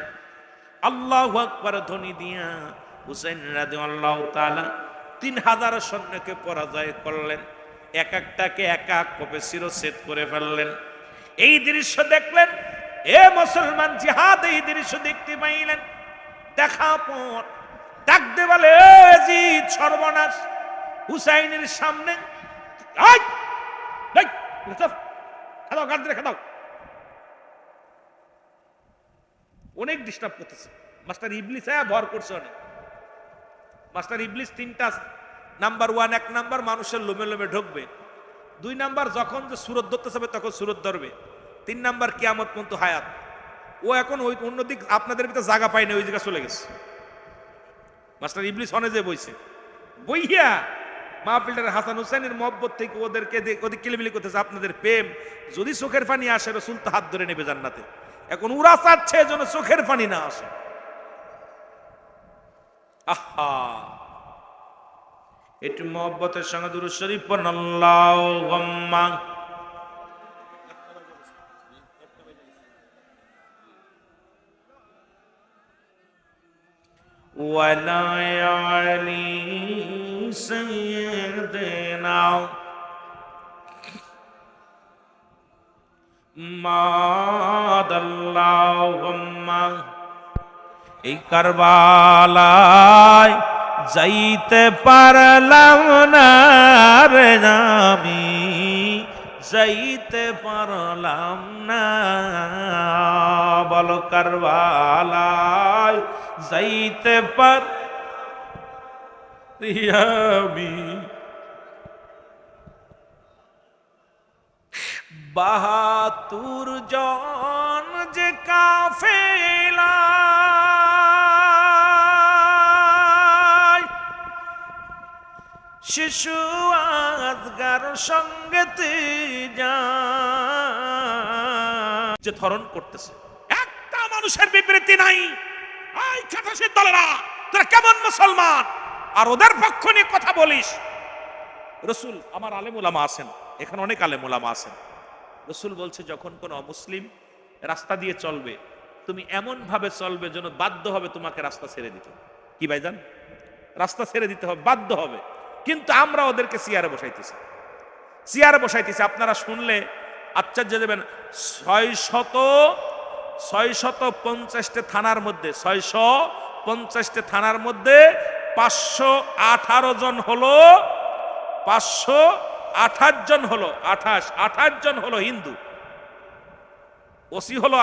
আল্লাহু আকবার ধ্বনি দিয়া হুসাইন রাদিয়াল্লাহু তাআলা 3,000 সৈন্যকে পরাজয় করলেন। এক একটাকে এক এক কোপে শিরচ্ছেদ করে ফেললেন। এই দৃশ্য দেখলেন এ মুসলমান জিহাদ, এই দৃশ্য দেখতে পাইলেন। দেখা পর ডাক দে বলে জিদ সর্বনাশ হুসাইনের সামনে অনেক ডিস্টার্ব করতেছে। মাস্টার ইবলিস ভর করছে অনেক। মাস্টার ইবলিস 3টা নাম্বার 1, 1 নাম্বার মানুষের লোমে লোমে ঢুকবে, 2 নাম্বার যখন যে সুরত ধরতে যাবে তখন সুরত ধরবে, 3 নাম্বার কিয়ামত পর্যন্ত হায়াত। ও এখন ওই অন্যদিক আপনাদের ভিতরে জায়গা পায় না, ওই জায়গা চলে গেছে। মাস্টার ইবলিস হনে যে বইছে, বইয়া মাহফিলটার হাসান হুসাইনের মহব্বত থেকে ওদেরকে ওদের কিলিবিলি করতেছে। আপনাদের প্রেম যদি চোখের পানি আসে রাসূল তো হাত ধরে নেবে জান্নাতে। এখন উরা চাচ্ছে যেন চোখের পানি না আসে। আহা, একটু মহব্বতের সঙ্গে দুরূদ শরীফ পড়ুন। আল্লাহুম্মা وعلى آل سيدنا মাদাল্লাহুম্মা। এই কারবালায় যাইতে পারলাম না রে আমি, যাইতে পারলাম না। বলো কারবালায় যাইতে পারি আমি, ৭২ জন যে কাফেলা শিশু আজগার সঙ্গেতে যে ধরন করতেছে, একটা মানুষের বিবৃতি নাই। এই খাটাসের দলেরা, তোরা কেমন মুসলমান আর ওদের পক্ষ নিয়ে কথা বলিস? রসুল, আমার আলেম ওলামা আছেন এখানে, অনেক আলেম ওলামা আছেন, রসুল বলছে যখন কোন অমুসলিম রাস্তা দিয়ে চলবে, তুমি এমন ভাবে চলবে যেন বাধ্য হবে তোমাকে রাস্তা ছেড়ে দিতে। কি ভাইজান? রাস্তা ছেড়ে দিতে হবে, বাধ্য হবে। কিন্তু আমরা ওদেরকে চেয়ারে বসাইতেছি, চেয়ারে বসাইতেছি। আপনারা শুনলে আশ্চর্য দেবেন, 650 থানার মধ্যে, 650 থানার মধ্যে 518 জন হলো, 528 জন হলো, 28 জন হলো হিন্দু। ওসি হলো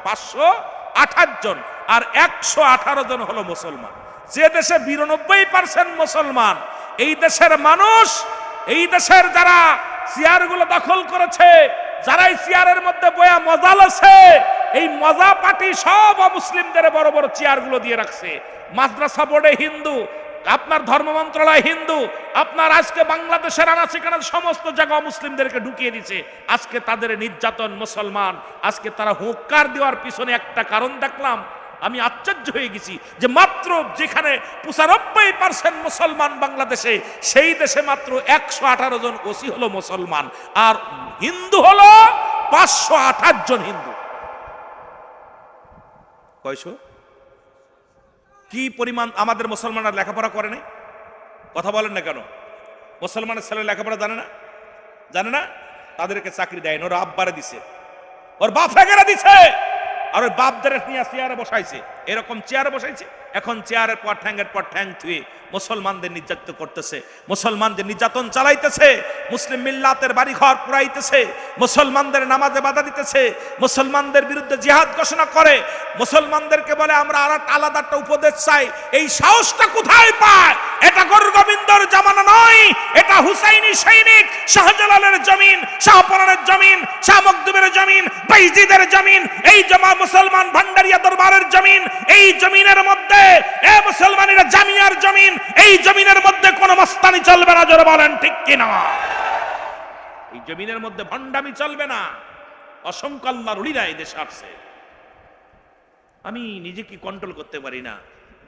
528 জন, আর 118 জন হলো মুসলমান। যে দেশে 92% মুসলমান, এই দেশের মানুষ, এই দেশের যারা চেয়ারগুলো দখল করেছে, যারা এই চেয়ারের মধ্যে বয়া মজা লছে, এই মজা পার্টি সব মুসলিমদের বড় বড় চেয়ারগুলো দিয়ে রাখছে। মাদ্রাসা বোর্ডে হিন্দু, আপনার ধর্ম মন্ত্রণালয় হিন্দু, আপনার আজকে বাংলাদেশের আনাচে-কানাচে সমস্ত জায়গা মুসলিমদেরকে ঢুকিয়ে দিচ্ছে। আজকে তাদের নির্যাতন মুসলমান, আজকে তারা হুঙ্কার দেওয়ার পিছনে একটা কারণ দেখলাম, আমি আশ্চর্য হয়ে গেছি যে মাত্র যেখানে 95% মুসলমান বাংলাদেশে, সেই দেশে মাত্র 118 জন ওসি হলো মুসলমান, আর হিন্দু হলো 528 জন হিন্দু। কয়শো? কি পরিমাণ আমাদের মুসলমানরা লেখাপড়া করে নাই? কথা বলেন না কেন? মুসলমানের ছেলে লেখাপড়া জানে না? জানে না? তাদেরকে চাকরি দেয় না, ওর আব্বারে দিছে, ওর বাপ ফেকেরা দিছে, আর ওই বাপদের নিয়ে চেয়ারে বসাইছে, এরকম চেয়ারে বসাইছে। এখন চেয়ারের পর ঠ্যাঙ্গের পর ঠ্যাং থুয়ে মুসলমানদের নির্যাতিত করতেছে, মুসলমানদের নির্যাতন চালাইতেছে, মুসলিম মিল্লাতের বাড়ি ঘর পুরাইতেছে, মুসলমানদের নামাজে বাধা দিতেছে, মুসলমানদের বিরুদ্ধে জিহাদ ঘোষণা করে, মুসলমানদেরকে বলে আমরা আলাদা একটা উপদেশ চাই। এই সাহসটা কোথায় পায়? এটা গরু গোবিন্দর জামানা নয়, এটা হুসাইনি সৈনিক, শাহজালালের জমিন, শাহপরানের জমিন, শাহ মখদুমের জমিন, বাইজিদের জমিন, এই জামা মুসলমান ভান্ডারিয়া দরবারের জমিন। এই জমিনের মধ্যে এ মুসলমানেরা জামিয়ার জমিন, এই জমিনের মধ্যে কোন মস্তানি চলবে না, জোরে বলেন ঠিক কিনা? এই জমিনের মধ্যে ভণ্ডামি চলবে না। অসংখ্য আল্লাহর ওলিরা এই দেশে আসছে, আমি নিজেকে কন্ট্রোল করতে পারি না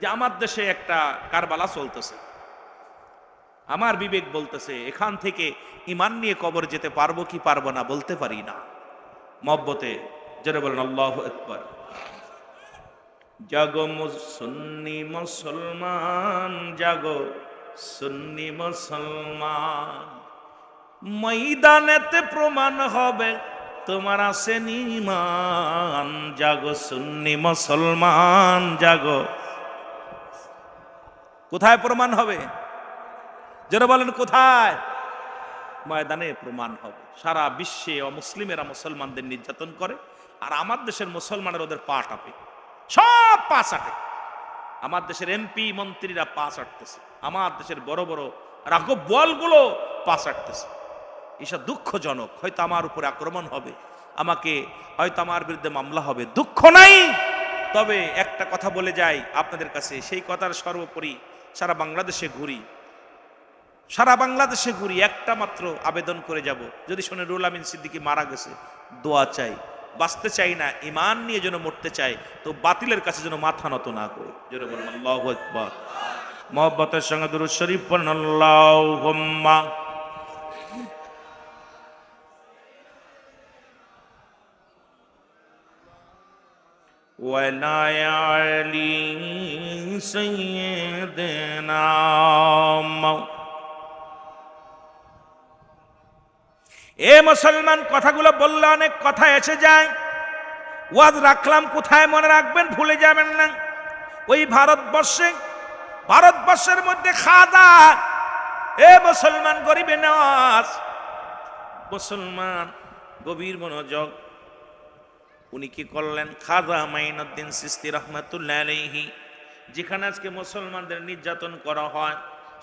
যে আমার দেশে একটা কারবালা চলতেছে, আমার বিবেক বলতেছে এখান থেকে ঈমান নিয়ে কবর যেতে পারবো কি পারবো না বলতে পারি না। মহব্বতে জোরে বলেন আল্লাহু আকবার। জাগো সুন্নি মুসলমান, জাগো সুন্নি মুসলমান, ময়দানেতে প্রমাণ হবে তোমার আছেন ঈমান। জাগো সুন্নি মুসলমান, জাগো। কোথায় প্রমাণ হবে? যারা বলেন কোথায়? ময়দানে প্রমাণ হবে। সারা বিশ্বে অমুসলিমেরা মুসলমানদের নির্যাতন করে, আর আমার দেশের মুসলমানের ওদের পা টাপে, সব পা চাটে। আমার দেশের এমপি মন্ত্রীরা পা চাটতেছে, আমার দেশের বড় বড় রাঘব বলগুলো পা চাটতেছে। এসব দুঃখজনক। হয়তো আমার উপরে আক্রমণ হবে, আমাকে হয়তো আমার বিরুদ্ধে মামলা হবে, দুঃখ নাই। তবে একটা কথা বলে যাই আপনাদের কাছে, সেই কথার সর্বোপরি সারা বাংলাদেশে ঘুরি, সারা বাংলাদেশে ঘুরি, একটা মাত্র আবেদন করে যাব, যদি শুনে রুল আমিন সিদ্দিকী মারা গেছে, দোয়া চাই। বাঁচতে চাই না, ঈমান নিয়ে যেন মরতে চাই, তো বাতিলের কাছে যেন মাথা নত না করে। জোরে বলুন আল্লাহু আকবার। মুহাব্বতের সঙ্গে দুরূদ শরীফ পড়ুন, আল্লাহুম্মা ওয়া লা আলি سيدنا এ মুসলমান, কথাগুলো বললে অনেক কথা এসে যায়। ওয়াজ রাখলাম কোথায় মনে রাখবেন, ভুলে যাবেন না। ওই ভারতবর্ষের মধ্যে খাজা, এ মুসলমান গরিবে নওয়াজ, মুসলমান গভীর মনোযোগ। উনি কি করলেন? খাজা মাইনুদ্দিন চিশতি রহমাতুল্লাহ আলাইহি, যেখানে আজকে মুসলমানদের নির্যাতন করা হয়,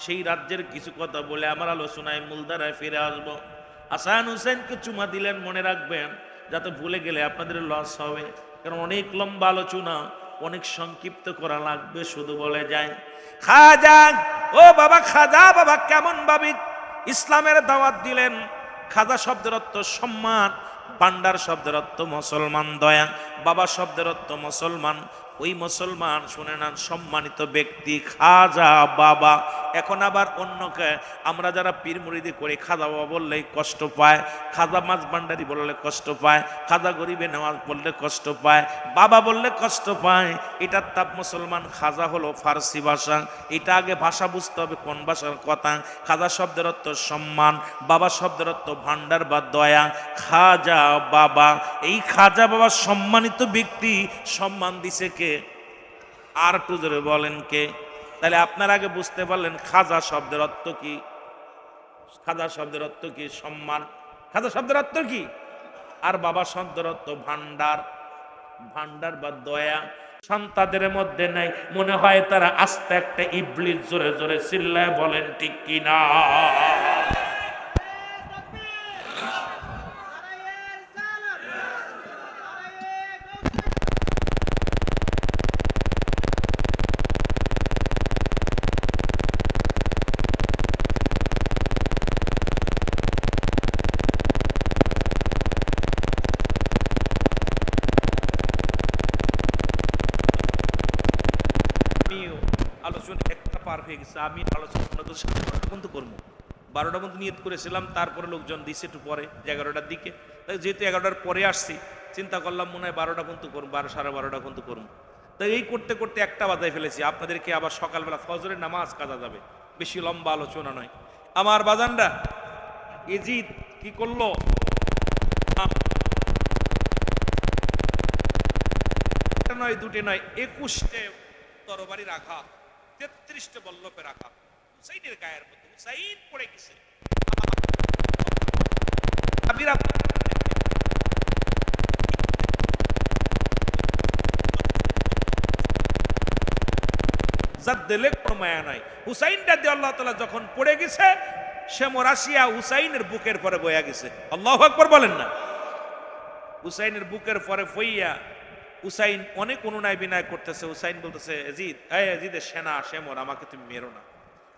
সেই রাজ্যের কিছু কথা বলে আমার আলোচনায় মূলধারায় ফিরে আসব। হাসান হুসেনকে চুমা দিলেন, মনে রাখবেন, যাতে ভুলে গেলে আপনাদের লস হবে। কারণ অনেক লম্বা আলোচনা, অনেক সংক্ষিপ্ত করা লাগবে, শুধু বলে যায় খাজা। ও বাবা খাজা, বাবা কেমন ভাবি ইসলামের দাওয়াত দিলেন? খাজা শব্দের অর্থ সম্মান, ভান্ডার শব্দের অর্থ মুসলমান, দয়া, বাবা শব্দের অর্থ মুসলমান। ওই মুসলমান শুনে নেন, সম্মানিত ব্যক্তি খাজা বাবা। এখন আবার অন্যকে আমরা যারা পীর মুরিদি করি, খাজা বাবা বললেই কষ্ট পায়, খাজা মাছ ভান্ডারি বললে কষ্ট পায়, খাজা গরিবে নেওয়াজ বললে কষ্ট পায়, বাবা বললে কষ্ট পায়। এটার তাপ মুসলমান। খাজা হলো ফার্সি ভাষা, এটা আগে ভাষা বুঝতে হবে কোন ভাষার কথা। খাজা শব্দের অর্থ সম্মান, বাবা শব্দের অর্থ ভান্ডার বা দয়া। খাজা বাবা, এই খাজা বাবা সম্মানিত ব্যক্তি, সম্মান দিছে কে? আর একটু জোরে বলেন কে? তাহলে আপনার আগে বুঝতে পারলেন খাজা শব্দের অর্থ কি। খাজা শব্দের অর্থ কি? সম্মান। খাজা শব্দের অর্থ কি? আর বাবা শব্দের অর্থ ভান্ডার, ভান্ডার বা দয়া। সন্তানদের মধ্যে নাই, মনে হয় তারা আস্তে একটা ইবলিস। জোরে জোরে চিল্লায় বলেন ঠিক কিনা? আমি আলোচনা পর্যন্ত করবো, 12টা পর্যন্ত নিয়ত করেছিলাম, তারপরে লোকজন দিচ্ছে একটু পরে 11টার দিকে। যেহেতু 11টার পরে আসছি, চিন্তা করলাম মনে হয় 12টা পর্যন্ত করবো, 12:30 পর্যন্ত করবো। তাই এই করতে করতে 1টা বাজায় ফেলেছি। আপনাদেরকে আবার সকালবেলা ফজরের নামাজ কাজা যাবে, বেশি লম্বা আলোচনা নয়। আমার বাজানরা এজিদ কি করলো? নয়, 2টে নয়, 21টে তরবারি রাখা, 33টে বল্লভে রাখা। হুসাইনের গায়ের মধ্যে হুসাইন পড়ে গেছে। যার দিলে কোনো মায়া নাই। হুসাইন রাদিয়াল্লাহু তাআলা যখন পড়ে গেছে, সে মোরাশিয়া হুসাইনের বুকের পরে বয়া গেছে। আল্লাহু আকবার বলেন না? হুসাইনের বুকের পরে ফইয়া হুসাইন অনেক অনুনয় বিনয় করতেছে। হুসাইন বলতেছে, এজিদের সেনা সেমর, আমাকে তুমি মেরো না,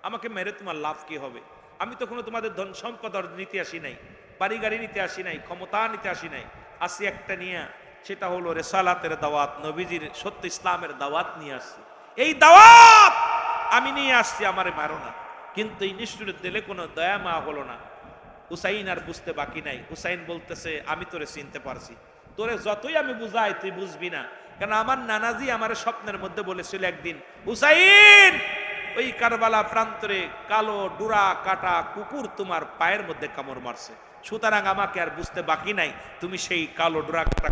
আমাকে মেরে তোমার লাভ কি হবে? আমি তো কোনো তোমাদের ধন সম্পদ নিতে আসি নাই, বাড়ি গাড়ি নিতে আসি নাই, ক্ষমতা নিতে আসি নাই। আসি একটা নিয়ে, সেটা হলো রেসালাতের দাওয়াত, নবীজির সত্য ইসলামের দাওয়াত নিয়ে আসছি। এই দাওয়াত আমি নিয়ে আসছি, আমারে মারো না। কিন্তু এই নিষ্ঠুরের দিলে কোনো দয়া মা হলো না। হুসাইন আর বুঝতে বাকি নাই। হুসাইন বলতেছে, আমি তোরে চিনতে পারছি, তোরে যতই আমি বুঝাই তুই বুঝবি না। কারণ আমার নানাজি আমার স্বপ্নের মধ্যে বলেছিল একদিন, হুসাইন ওই কারবালা প্রান্তরে কালো ডুরা কাটা কুকুর তোমার পায়ের মধ্যে কামড় মারছে, সুতরাং আমাকে আর বুঝতে বাকি নাই, তুমি সেই কালো ডুরা কাটা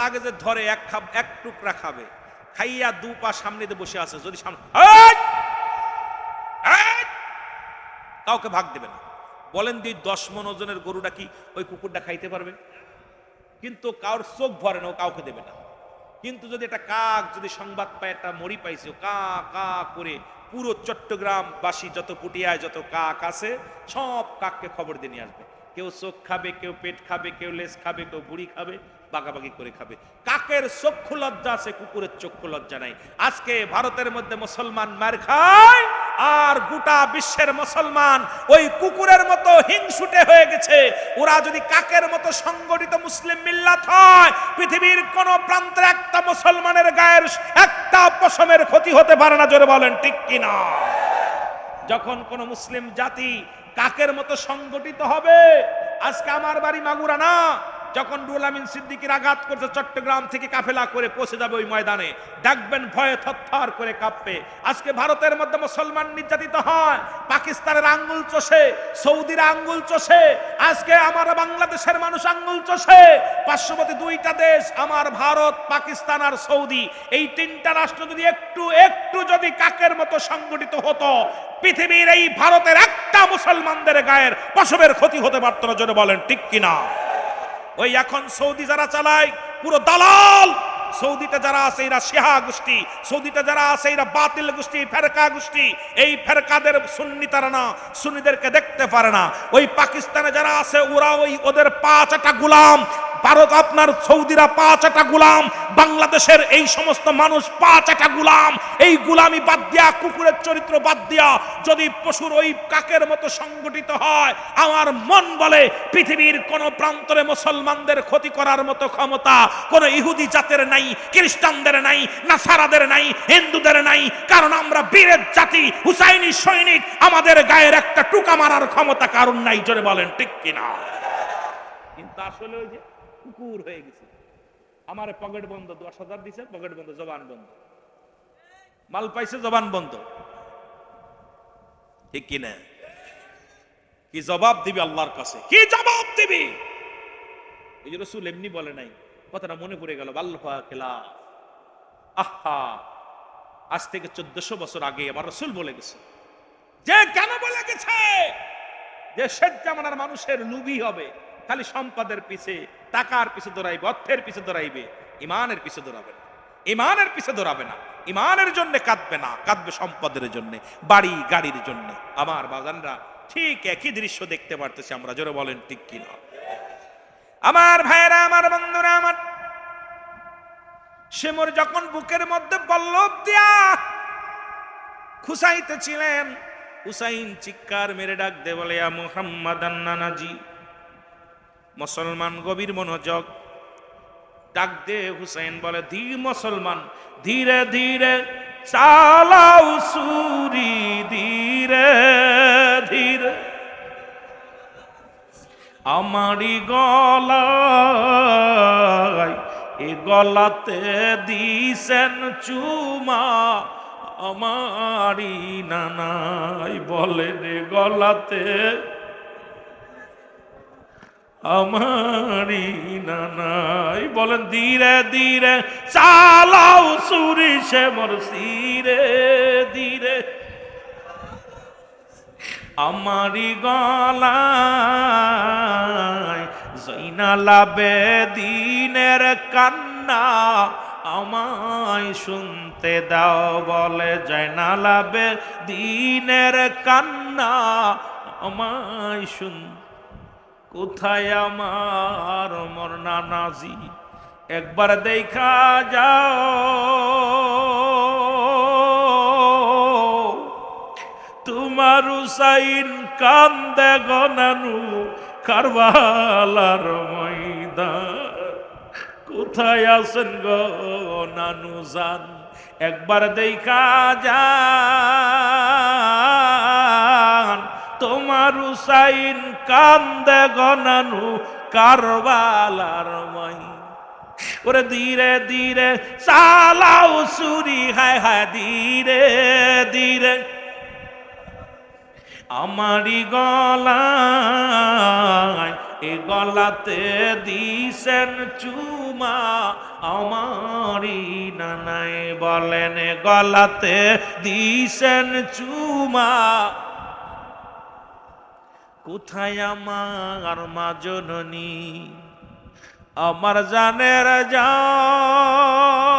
আগে যে ধরে এক টুকরা খাবে, খাইয়া দু পা সামনে দিয়ে বসে আছে, যদি সামনে কাউকে ভাগ দেবে না। বলেন দি 10 মণ ওজনের গরুটা কি ওই কুকুরটা খাইতে পারবে? কিন্তু কারোর চোখ ভরে না, ও কাউকে দেবে না। কিন্তু যদি একটা কাক যদি সংবাদ পায় একটা মরি পাইছে, কা কা করে পুরো চট্টগ্রামবাসী যত পুটিয়ায় যত কাক আছে সব কাককে খবর দিয়ে নিয়ে আসবে। কেউ চোখ খাবে, কেউ পেট খাবে, কেউ লেজ খাবে, কেউ বুড়ি খাবে, বাগাবাগি করে খাবে। কাকের চক্ষু লজ্জা আছে, কুকুরের চক্ষু লজ্জা নাই। আজকে ভারতের মধ্যে মুসলমান মার খায়, আর গোটা বিশ্বের মুসলমান ওই কুকুরের মতো হিংসুটে হয়ে গেছে। ওরা যদি কাকের মতো সংগঠিত মুসলিম মিল্লাত হয়, পৃথিবীর কোন প্রান্তে একটা মুসলমানের গায়ের একটা পশমের ক্ষতি হতে পারে না। জোরে বলেন ঠিক কিনা? যখন কোন মুসলিম জাতি কাকের মতো সংগঠিত হবে, আজকে আমার বাড়ি মাগুরা না, যখন রুহুল আমিন সিদ্দিকীর আঘাত করতে চট্টগ্রাম থেকে কাফেলা করে পৌঁছে যাবে ওই ময়দানে, দেখবেন ভয়ে থরথর করে কাঁপবে। আজকে ভারতের মধ্যে মুসলমান নির্যাতিত হয়, পাকিস্তানের আঙ্গুল চষে, সৌদির আঙ্গুল চষে, আজকে আমার বাংলাদেশের মানুষ আঙ্গুল চষে। পার্শ্ববর্তী দুইটা দেশ আমার ভারত, পাকিস্তান আর সৌদি, এই তিনটা রাষ্ট্র যদি একটু যদি কাকের মতো সংগঠিত হতো, পৃথিবীর এই ভারতের একটা মুসলমানদের গায়ের পশমের ক্ষতি হতে পারত না। জোরে বলেন ঠিক কিনা? ওই এখন সৌদি যারা চালায় পুরো দালাল, সৌদিতে যারা আছে এরা শিয়া গোষ্ঠী, সৌদিতে যারা আছে এরা বাতিল গোষ্ঠী, ফেরকা গোষ্ঠী। এই ফেরকাদের সুন্নি তারা না, সুন্নিদেরকে দেখতে পারে না। ওই পাকিস্তানে যারা আছে ওরা ওদের 5টা গোলাম, ভারত আপনার সৌদিরা 5টা গোলাম, বাংলাদেশের এই সমস্ত মানুষ 5টা গোলাম। এই গোলামি বাদ দিয়া, কুকুরের চরিত্র বাদ দিয়া যদি পশুর ওই কাকের মতো সংগঠিত হয়, আমার মন বলে পৃথিবীর কোন প্রান্তরে মুসলমানদের ক্ষতি করার মতো ক্ষমতা কোন ইহুদি জাতের নাই, খ্রিস্টানদের নাই, নাসারাদের নাই, হিন্দুদের নাই। কারণ আমরা বীরের জাতি, হুসাইনি সৈনিক, আমাদের গায়ের একটা টুকা মারার ক্ষমতা কারণ নাই। জোরে বলেন ঠিক কিনা? কিন্তু আসলে ওই যে কুকুর হয়ে গেছে। আমার পকেট বন্ধ, 10,000 দিছে, পকেট বন্ধ, জবান বন্ধ, মাল পাইছে, জবান বন্ধ। ঠিক কিনা? কি জবাব দিবি আল্লাহর কাছে? কি জবাব দিবি? এই যে রাসূল এমনি বলে নাই, কথাটা মনে পড়ে গেল। আল্লাহ খেলা, আহা, আজ থেকে 1400 বছর আগে আমার রাসূল বলে গেছে। যে কেন বলে গেছে? যে শেষ জামানার মানুষের লুবি হবে, খালি সম্পদের পিছে, টাকার পিছে দৌড়াইবে, অর্থের পিছে দৌড়াইবে, ইমানের পিছে দৌড়াবে না। ইমানের পিছে দৌড়াবে না, ইমানের জন্য কাঁদবে না, কাঁদবে সম্পদের জন্য, বাড়ি গাড়ির জন্য। আমার বাজানরা, ঠিক একই দৃশ্য দেখতে পারতেছি আমরা। জোরে বলেন ঠিক কিনা? আমার ভাইয়েরা, আমার বন্ধুরা, আমার সেমর যখন বুকের মধ্যে বল্লভ দিয়া খুসাইতেছিলেন, হুসাইন চিৎকার মেরে ডাক দে বলে, ইয়া মুহাম্মাদান নানাজি। মুসলমান গভীর মনোযোগ, ডাক দে হুসাইন বলে, ধীর মুসলমান, ধীরে ধীরে চালাও সুরি, ধীরে ধীরে আমারি গলায়, এ গলাতে দিছেন চুমা আমারি নানাই। বলেন এ গলাতে আমারি নানাই। বলেন ধীরে ধীরে চালাও সুরি, সে মোর সিরে ধীরে আমারি গলায়, জৈনালা বেদিনের কান্না আমায় শুনতে দাও। বলে জৈনালা বেদিনের কান্না আমায় শুন। কোথায় আমার মোর নানাজি, একবার দেখা যাও। তোমার হুসাইন কান্দে গো নানু, কারবালার ময়দান। কোথায় আছেন গো নানু জান, একবার দেখা যান। তোমার হুসাইন কান্দে গো নানু, কারবালার ময়দান। ওরে ধীরে ধীরে চালাও সুরি, হায় হায় ধীরে ধীরে আমারি গলায়, এ গলাতে দিছেন চুমা আমারি নানাই বলেন এ গলাতে দিছেন চুমা কোথায় আমার মা জননী আমার জানের জান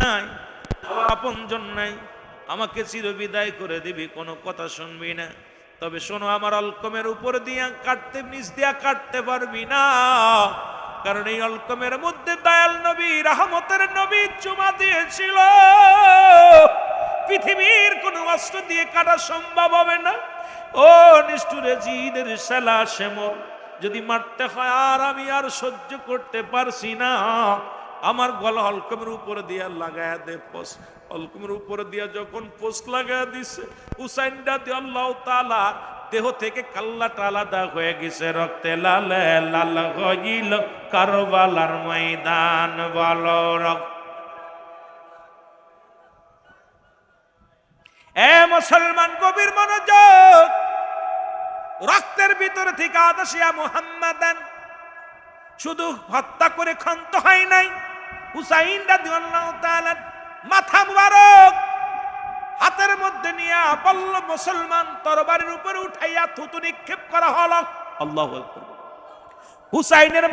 নাই আপনজন নাই আমাকে চিরবিদায় করে দিবি কোনো কথা শুনবি না তবে শোনো আমার অলকমের উপর দিয়া কাটতে নিচ দিয়া কাটতে পারবি না কারণ এই অলকমের মধ্যে দয়াল নবী রহমতের নবী চুমা দিয়েছিল পৃথিবীর কোনো অস্ত্র দিয়ে কাটা সম্ভব হবে না ও নিষ্ঠুরে জিদের শালা শ্যামল যদি মারতে হয় আর আমি আর সহ্য করতে পারছি না আমার গলা অলকমের উপরে দিয়া লাগায়া দে পোস অলকমের উপরে দিয়া যখন পোস্ট লাগায়া দিছে হুসাইনটা দিয়ে আল্লাহ তাআলা দেহ থেকে কাল্লাটা আলাদা হয়ে গেছে রক্তে লালে লাল হইল কারবালার ময়দান বলো রক্ত এ মুসলমান গভীর মনোযোগ রক্তের ভিতরে থেকে আদশিয়া মুহাম্মাদান শুধু হত্যা করে ক্ষান্ত হয় নাই হুসাইন রাদিয়াল্লাহু তাআলা মাথা মুবারক হাতের মধ্যে নিয়ে বলল মুসলমান তরবারির উপরে উঠাইয়া থুতু নিক্ষেপ করা হলো আল্লাহু আকবার হুসাইনের